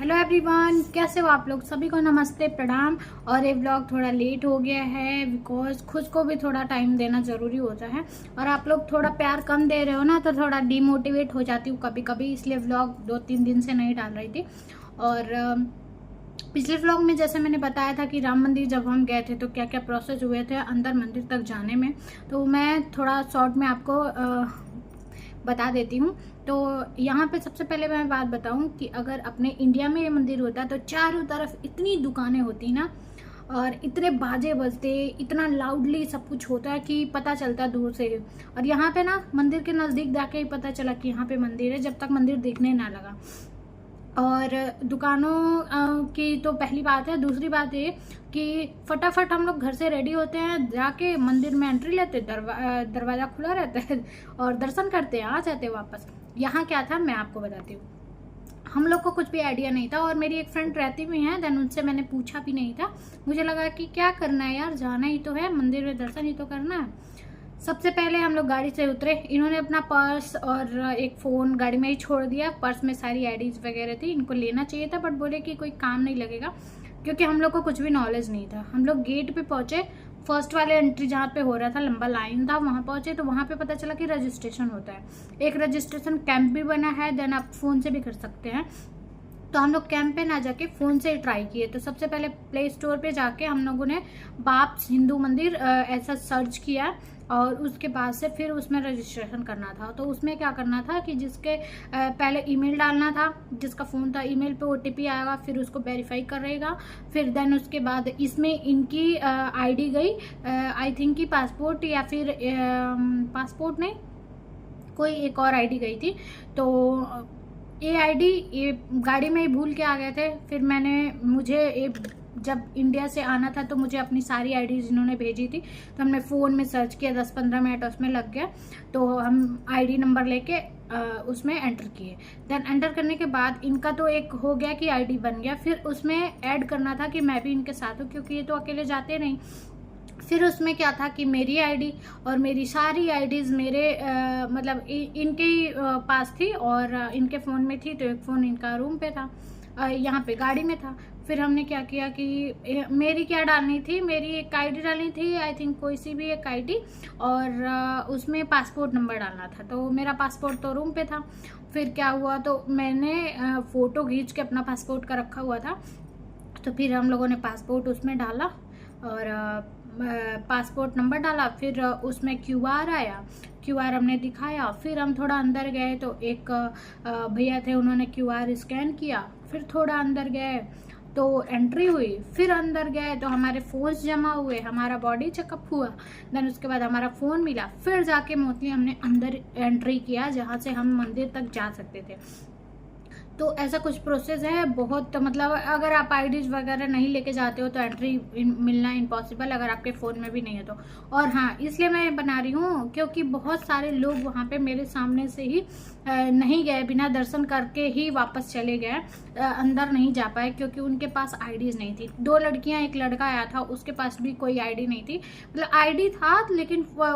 Hello everyone, कैसे हो आप लोग? सभी को नमस्ते, प्रणाम। और ये व्लॉग थोड़ा लेट हो गया है बिकॉज खुद को भी थोड़ा टाइम देना ज़रूरी होता है। और आप लोग थोड़ा प्यार कम दे रहे हो ना, तो थोड़ा डिमोटिवेट हो जाती हूँ कभी कभी, इसलिए व्लॉग 2-3 दिन से नहीं डाल रही थी। और पिछले व्लॉग में जैसे मैंने बताया था कि राम मंदिर जब हम गए थे तो क्या क्या प्रोसेस हुए थे अंदर मंदिर तक जाने में, तो मैं थोड़ा शॉर्ट में आपको बता देती हूँ। तो यहाँ पे सबसे पहले मैं बात बताऊँ कि अगर अपने इंडिया में ये मंदिर होता तो चारों तरफ इतनी दुकानें होती ना, और इतने बाजे बजते, इतना लाउडली सब कुछ होता है कि पता चलता दूर से। और यहाँ पे ना मंदिर के नज़दीक जाके ही पता चला कि यहाँ पे मंदिर है, जब तक मंदिर दिखने ना लगा। और दुकानों की तो पहली बात है। दूसरी बात ये कि फटाफट हम लोग घर से रेडी होते हैं, जाके मंदिर में एंट्री लेते, दरवाज़ा खुला रहता है और दर्शन करते हैं, आ जाते हैं वापस। यहाँ क्या था मैं आपको बताती हूँ। हम लोग को कुछ भी आइडिया नहीं था, और मेरी एक फ्रेंड रहती भी है, देन उनसे मैंने पूछा भी नहीं था। मुझे लगा कि क्या करना है यार, जाना ही तो है मंदिर में, दर्शन ही तो करना है। सबसे पहले हम लोग गाड़ी से उतरे। इन्होंने अपना पर्स और एक फ़ोन गाड़ी में ही छोड़ दिया। पर्स में सारी आईडीज वगैरह थी, इनको लेना चाहिए था बट बोले कि कोई काम नहीं लगेगा, क्योंकि हम लोग को कुछ भी नॉलेज नहीं था। हम लोग गेट पे पहुंचे, फर्स्ट वाले एंट्री जहाँ पे हो रहा था, लंबा लाइन था, वहाँ पहुंचे तो वहाँ पे पता चला कि रजिस्ट्रेशन होता है। एक रजिस्ट्रेशन कैंप भी बना है, देन आप फ़ोन से भी कर सकते हैं। तो हम लोग कैंप पे ना जाके फ़ोन से ट्राई किए। तो सबसे पहले प्ले स्टोर पे जाके हम लोगों ने बाप्स हिंदू मंदिर ऐसा सर्च किया, और उसके बाद से फिर उसमें रजिस्ट्रेशन करना था। तो उसमें क्या करना था कि जिसके पहले ईमेल डालना था, जिसका फ़ोन था, ईमेल पे ओटीपी आएगा, फिर उसको वेरीफाई करेगा। फिर देन उसके बाद इसमें इनकी आईडी गई, आई थिंक कि पासपोर्ट या फिर पासपोर्ट नहीं, कोई एक और आईडी गई थी। तो ये आईडी ये गाड़ी में ही भूल के आ गए थे। फिर मुझे जब इंडिया से आना था तो मुझे अपनी सारी आईडीज इन्होंने भेजी थी, तो हमने फ़ोन में सर्च किया, 10-15 मिनट उसमें लग गया। तो हम आईडी नंबर लेके उसमें एंटर किए। देन एंटर करने के बाद इनका तो एक हो गया कि आईडी बन गया। फिर उसमें ऐड करना था कि मैं भी इनके साथ हूँ, क्योंकि ये तो अकेले जाते नहीं। फिर उसमें क्या था कि मेरी आईडी और मेरी सारी आईडीज़ मेरे मतलब इनके ही पास थी, और इनके फ़ोन में थी। तो एक फ़ोन इनका रूम पे था, यहाँ पे गाड़ी में था। फिर हमने क्या किया कि मेरी क्या डालनी थी, मेरी एक आईडी डालनी थी, आई थिंक कोई सी भी एक आईडी, और उसमें पासपोर्ट नंबर डालना था। तो मेरा पासपोर्ट तो रूम पे था। फिर क्या हुआ, तो मैंने फ़ोटो खींच के अपना पासपोर्ट का रखा हुआ था। तो फिर हम लोगों ने पासपोर्ट उसमें डाला और पासपोर्ट नंबर डाला। फिर उसमें क्यूआर आया, क्यूआर हमने दिखाया। फिर हम थोड़ा अंदर गए तो एक भैया थे, उन्होंने क्यूआर स्कैन किया। फिर थोड़ा अंदर गए तो एंट्री हुई। फिर अंदर गए तो हमारे फ़ोन्स जमा हुए, हमारा बॉडी चेकअप हुआ। देन उसके बाद हमारा फ़ोन मिला। फिर जाके मोस्टली हमने अंदर एंट्री किया, जहाँ से हम मंदिर तक जा सकते थे। तो ऐसा कुछ प्रोसेस है बहुत, मतलब अगर आप आईडीज वगैरह नहीं लेके जाते हो तो एंट्री मिलना इम्पॉसिबल, अगर आपके फ़ोन में भी नहीं है तो। और हाँ, इसलिए मैं बना रही हूँ क्योंकि बहुत सारे लोग वहाँ पे मेरे सामने से ही नहीं गए, बिना दर्शन करके ही वापस चले गए, अंदर नहीं जा पाए क्योंकि उनके पास आईडीज़ नहीं थी। 2 लड़कियाँ, एक लड़का आया था, उसके पास भी कोई आईडी नहीं थी। मतलब आईडी था लेकिन वो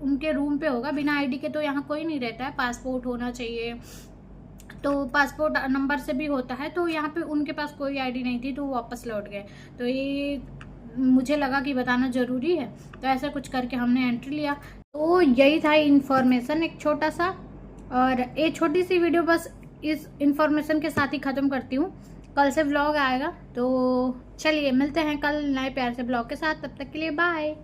उनके रूम पे होगा, बिना आईडी के तो यहाँ कोई नहीं रहता है, पासपोर्ट होना चाहिए। तो पासपोर्ट नंबर से भी होता है। तो यहाँ पे उनके पास कोई आईडी नहीं थी, तो वो वापस लौट गए। तो ये मुझे लगा कि बताना ज़रूरी है, तो ऐसा कुछ करके हमने एंट्री लिया। तो यही था इन्फॉर्मेशन, एक छोटा सा। और ये छोटी सी वीडियो बस इस इन्फॉर्मेशन के साथ ही ख़त्म करती हूँ। कल से व्लॉग आएगा, तो चलिए मिलते हैं कल नए प्यार से ब्लॉग के साथ। तब तक के लिए बाय।